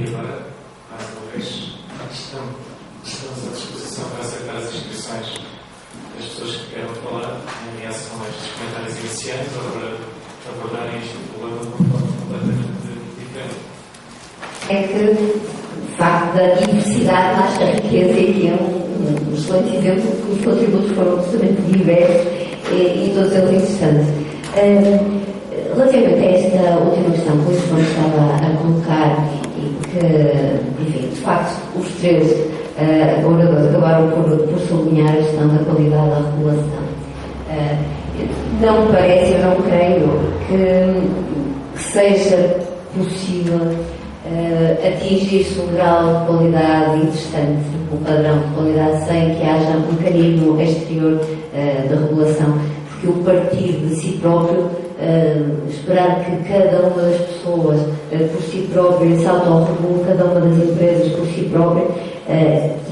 E agora, mais uma vez, estamos à disposição para aceitar as inscrições das pessoas que queiram falar em reação a estes comentários iniciais ou para abordarem este problema de uma forma completamente diferente. É que, de facto, da diversidade nasce a riqueza e que é um excelente exemplo que os contributos foram absolutamente diversos e todos eles interessantes. Relativamente a esta última questão que o João estava a colocar e que, enfim, de facto, os três oradores acabaram por sublinhar a questão da qualidade da regulação. Não me parece, eu não creio que seja possível atingir-se um grau de qualidade interessante, um padrão de qualidade, sem que haja um mecanismo exterior de regulação, porque o partir de si próprio, esperar que cada uma das pessoas por si própria se autorregule, cada uma das empresas por si própria,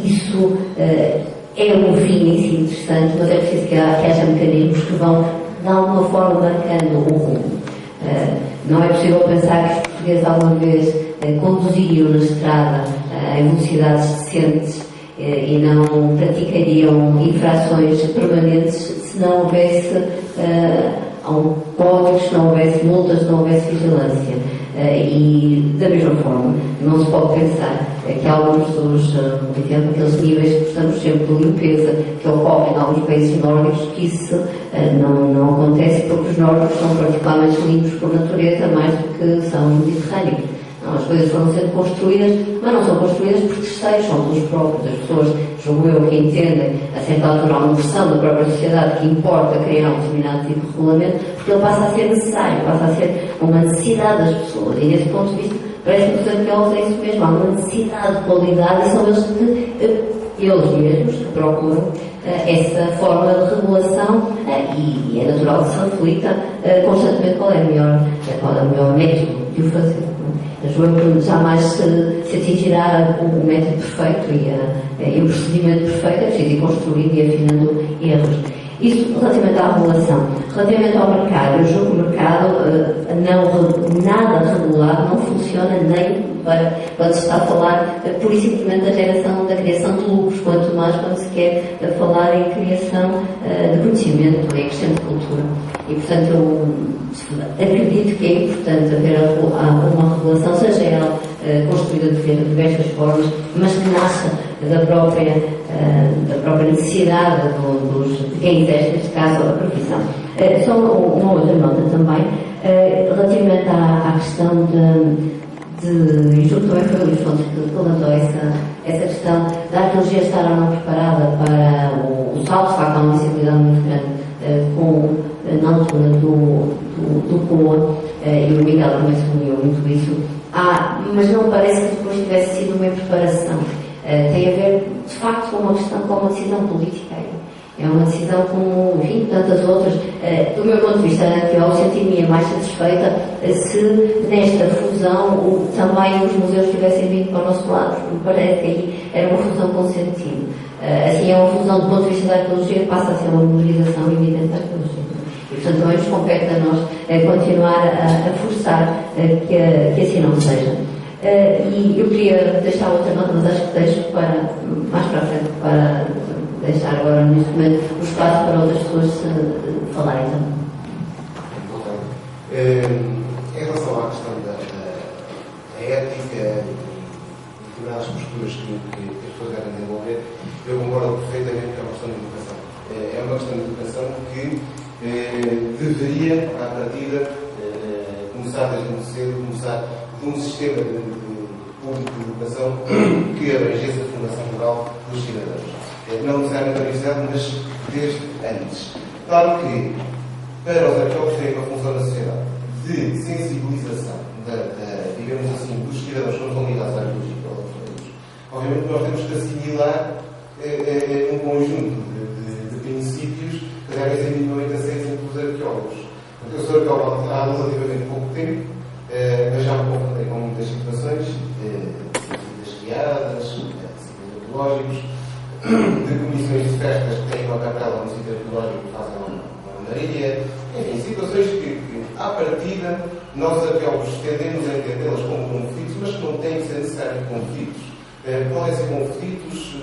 isso é um fim em si interessante, mas é preciso que haja mecanismos que vão de alguma forma marcando o rumo. Não é possível pensar que os portugueses alguma vez conduziriam na estrada em velocidades decentes e não praticariam infrações permanentes se não houvesse códigos, se não houvesse multas, se não houvesse vigilância. E, da mesma forma, não se pode pensar que alguns dos, por exemplo, aqueles níveis que estamos sempre de limpeza que ocorrem em alguns países nórdicos, que isso não acontece porque os nórdicos são particularmente limpos por natureza mais do que são mediterrâneos. Não, as coisas foram sendo construídas, mas não são construídas por terceiros, são pelos próprios. As pessoas, julgo eu, que entendem a certa altura uma pressão da própria sociedade que importa criar um determinado tipo de regulamento, porque ele passa a ser necessário, passa a ser uma necessidade das pessoas. E desse ponto de vista, parece-me que os arqueólogos é isso mesmo, há uma necessidade de qualidade e são eles mesmos que procuram essa forma de regulação e é natural que se reflita constantemente qual é o melhor método de o fazer. Jamais se atingirá o método perfeito e o procedimento perfeito, é preciso ir construindo e afinando erros. Isso relativamente à regulação. Relativamente ao mercado, eu julgo que o mercado nada regulado não funciona nem quando se está a falar pura e simplesmente da criação de lucros, quanto mais quando se quer falar em criação de conhecimento, em questão de cultura. E, portanto, eu acredito que é importante haver uma regulação, seja ela construída de diversas formas, mas que nasça da própria necessidade de quem exerce, neste caso, a profissão. Só uma outra nota também, relativamente à questão e julgo também foi o Luís Fontes que levantou essa questão da arqueologia estar ou não preparada para o salto. De facto, há uma sensibilidade muito grande na altura do COA, e o Miguel também sublinhou muito isso, mas não parece que depois tivesse sido uma preparação. Tem a ver, de facto, com uma decisão política. É uma decisão como, enfim, tantas outras. Do meu ponto de vista, eu senti-me mais satisfeita se nesta fusão também os museus tivessem vindo para o nosso lado, porque me parece que aí era uma fusão com sentido. Assim, é uma fusão do ponto de vista da arqueologia, passa a ser uma memorização evidente da arqueologia. E, portanto, também nos compete a nós continuar a forçar que assim não seja. E eu queria deixar outra nota, mas acho que deixo mais para a frente, para deixar agora, neste momento, o espaço para outras pessoas falarem também. Em relação à questão da ética e determinadas posturas que as pessoas devem desenvolver, eu concordo perfeitamente que é uma questão de educação. É uma questão de educação que deveria, à partida, começar desde muito cedo, começar de um sistema público de educação que abrangesse a formação moral dos cidadãos. Não necessariamente na universidade, mas desde antes. Claro que, para os arqueólogos terem uma função na sociedade de sensibilização, digamos assim, dos cidadãos que não estão ligados à arqueologia, obviamente nós temos que assimilar um conjunto de princípios que devem ser minimamente aceitos pelos arqueólogos. Eu sou arqueólogo há relativamente pouco tempo, mas já me confrontei com muitas situações, ciências guiadas, ciências arqueológicos, de comissões de festas que têm uma capela no sítio arqueológico que fazem uma maria, enfim, situações que à partida, nós arqueólogos tendemos a entendê-las como conflitos, mas que não têm que ser necessariamente necessariamente conflitos. Podem ser conflitos,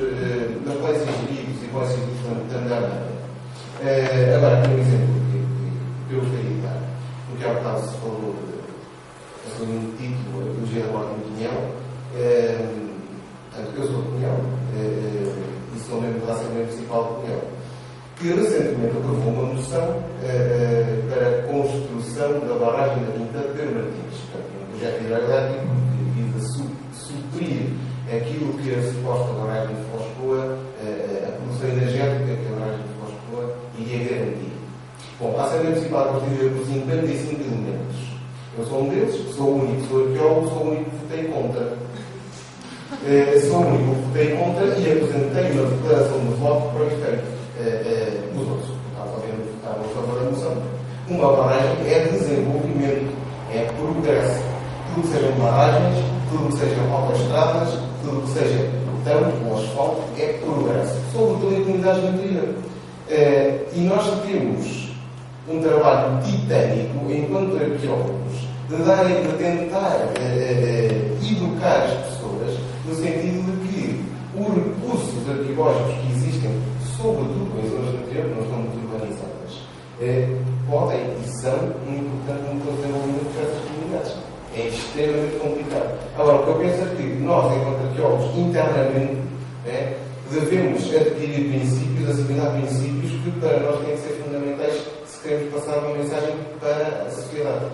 mas podem ser geridos e podem ser geridos da melhor maneira. Agora, aqui um exemplo que eu gostaria de dar, porque há bocado se falou de um título, Elogia da Ordem de Pinhão. Portanto, eu sou de Pinhão e sou membro da Assembleia Municipal de Pinhão, que recentemente aprovou uma moção para a construção da barragem da Quinta de Pedro Martins. Portanto, um projeto hidrelétrico que visa suprir aquilo que a suposta barragem de Foscoa, a produção energética que a barragem de Foscoa iria garantir. Bom, a Assembleia Municipal é constituída por 55 elementos. Eu sou um deles, sou o único, sou arqueólogo, sou o único que votei contra. Sou o único que votei contra e apresentei uma declaração de voto para o efeito. Os outros, obviamente, votaram a favor da moção. Uma barragem é desenvolvimento, é progresso. Tudo que sejam barragens, tudo que sejam autoestradas, tudo que seja botão ou asfalto é progresso. Sobretudo em comunidades do interior. E nós temos um trabalho titânico, enquanto arqueólogos, de tentar educar as pessoas, no sentido de que os recursos arqueológicos que existem, sobretudo em zonas do interior, que não estão muito urbanizadas, podem e são um importante motor de desenvolvimento dessas comunidades. É extremamente complicado. Agora, o que eu penso é que nós, enquanto arqueólogos, internamente, devemos adquirir princípios, assimilar princípios que para nós têm que ser fundamentais se queremos passar uma mensagem para a sociedade.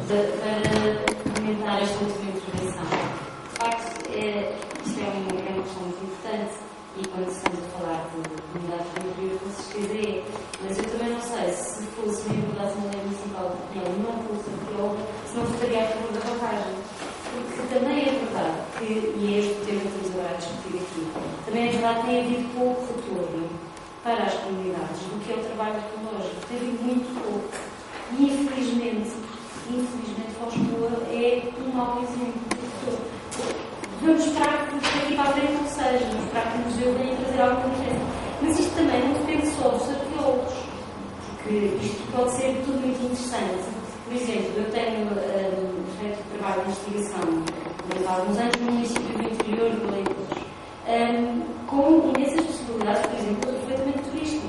Para comentar esta última intervenção, de facto, isto é uma questão muito importante e quando estamos a falar de comunidades do interior, com certeza é. Mas eu também não sei se fosse membro da Assembleia Municipal de Pinhão e não fosse arqueólogo, se não votaria a favor da barragem. Porque também é verdade que, e é este o tema que estamos agora a discutir aqui, também é verdade que tem havido pouco retorno para as comunidades do que é o trabalho arqueológico. Tem havido muito pouco. E infelizmente, Foscoa é um mau exemplo de retorno. Vamos esperar que daqui para a frente não seja, vamos esperar que o museu venha trazer alguma diferença. Mas isto também não depende só dos arqueólogos, porque isto pode ser tudo muito interessante. Por exemplo, eu tenho feito trabalho de investigação durante alguns anos no município do interior de Leitores, com imensas possibilidades, por exemplo, de aproveitamento turístico.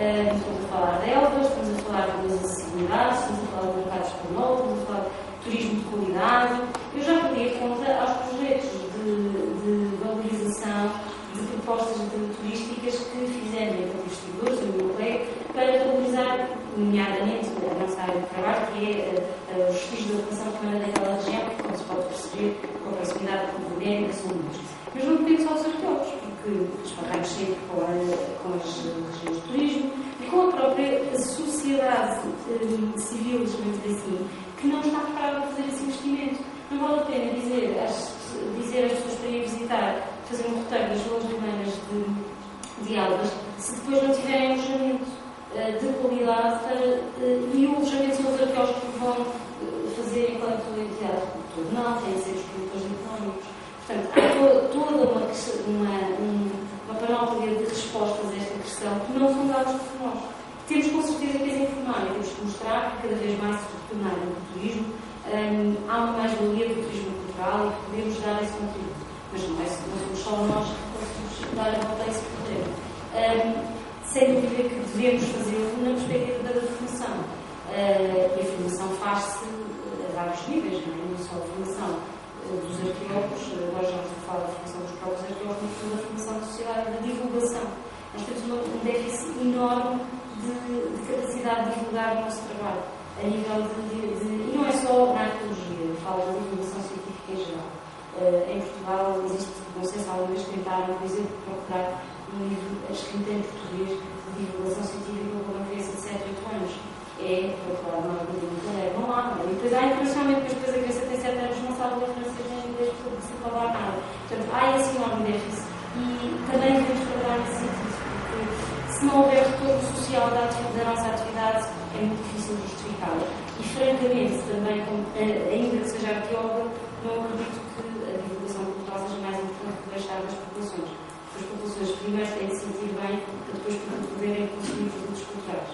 Estamos a falar de Elvas, estamos a falar de acessibilidade, estamos a falar de mercados espanhol, estamos a falar de turismo de qualidade. Eu já pedi a conta aos projetos de valorização de propostas turísticas que fizeram entre investidores e o meu colega para valorizar, nomeadamente, a nossa área de trabalho, que é os vestígios da ocupação romana daquela região, que, como se pode perceber, com a proximidade com o Ibérica, são muitos. Mas não depende só dos arqueólogos, porque esbarramos sempre com as regiões de turismo e com a própria sociedade civil, chamamos assim, que não está preparada para fazer esse investimento. Não vale a pena dizer às pessoas para ir visitar, fazer um roteiro das ruas romanas de Elvas, se depois não tiverem alojamento de qualidade e o alojamento são os arqueólogos que vão fazer enquanto entidade. Tudo não, tem que ser os produtores económicos. Portanto, há toda uma panóplia de respostas a esta questão que não são dadas por nós. Temos com certeza que as informar, temos que mostrar que cada vez mais se retornar no turismo, há uma mais-valia do turismo cultural e que podemos dar esse contributo. Mas não somos só nós que conseguimos dar a volta a esse problema. Sem dúvida que devemos fazê-lo na perspectiva da formação. E a formação faz-se a vários níveis, não só a formação dos arqueólogos, agora já vamos falar da formação dos próprios arqueólogos, mas também da formação da sociedade e da divulgação. Nós temos um déficit enorme de capacidade de divulgar o nosso trabalho, a nível e não é só na arqueologia, falo da divulgação científica em geral. Em Portugal existe, não sei se alguma vez tentaram, por exemplo, procurar um livro escrito em português de divulgação científica para uma criança de 7, 8 anos. É procurar uma língua, não há. E depois há internacionalmente, mas depois a criança tem 7 anos, não sabe ler francês nem inglês, porque se falar nada. Portanto, há esse enorme déficit. E também devemos trabalhar nesse sentido, porque se não houver retorno social da nossa atividade, é muito difícil justificá-la. E, francamente, também, ainda que seja arqueóloga, não acredito que a divulgação cultural seja mais importante que o bem-estar das populações. As populações primeiro têm de se sentir bem, para depois poderem consumir produtos culturais.